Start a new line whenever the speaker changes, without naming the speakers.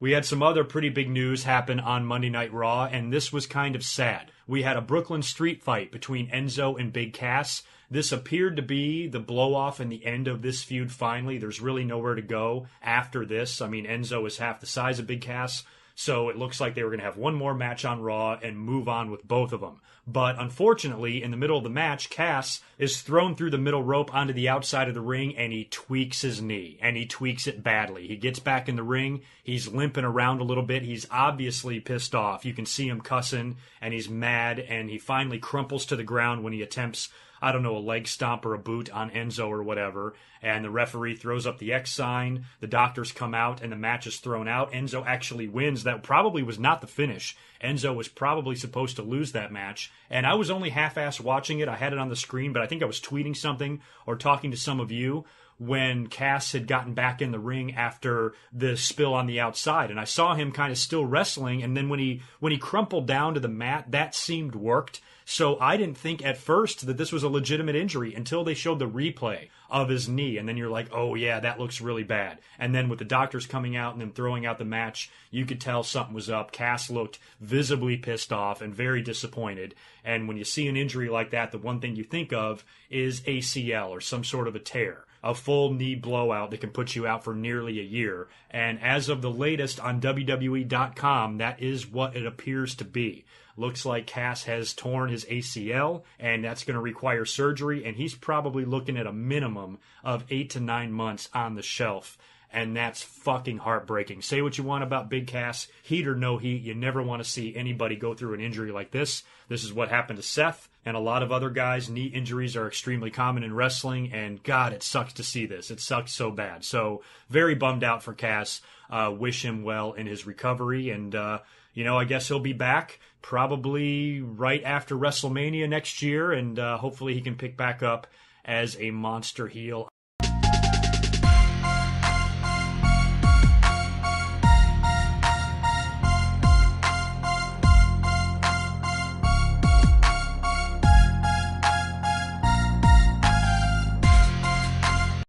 We had some other pretty big news happen on Monday Night Raw, and this was kind of sad. We had a Brooklyn street fight between Enzo and Big Cass. This appeared to be the blow-off and the end of this feud finally. There's really nowhere to go after this. I mean, Enzo is half the size of Big Cass, so it looks like they were going to have one more match on Raw and move on with both of them. But unfortunately, in the middle of the match, Cass is thrown through the middle rope onto the outside of the ring, and he tweaks his knee, and he tweaks it badly. He gets back in the ring. He's limping around a little bit. He's obviously pissed off. You can see him cussing, and he's mad, and he finally crumples to the ground when he attempts, I don't know, a leg stomp or a boot on Enzo or whatever, and the referee throws up the X sign, the doctors come out, and the match is thrown out. Enzo actually wins. That probably was not the finish. Enzo was probably supposed to lose that match, and I was only half-assed watching it. I had it on the screen, but I think I was tweeting something or talking to some of you when Cass had gotten back in the ring after the spill on the outside, and I saw him kind of still wrestling, and then when he crumpled down to the mat, that seemed worked. So I didn't think at first that this was a legitimate injury until they showed the replay of his knee. And then you're like, oh yeah, that looks really bad. And then with the doctors coming out and then throwing out the match, you could tell something was up. Cass looked visibly pissed off and very disappointed. And when you see an injury like that, the one thing you think of is ACL or some sort of a tear. A full knee blowout that can put you out for nearly a year. And as of the latest on WWE.com, that is what it appears to be. Looks like Cass has torn his ACL, and that's going to require surgery, and he's probably looking at a minimum of 8 to 9 months on the shelf. And that's fucking heartbreaking. Say what you want about Big Cass, heat or no heat, you never want to see anybody go through an injury like this. This is what happened to Seth and a lot of other guys. Knee injuries are extremely common in wrestling, and God, it sucks to see this. It sucks so bad. So very bummed out for Cass. Wish him well in his recovery, and I guess he'll be back probably right after WrestleMania next year, and hopefully he can pick back up as a monster heel.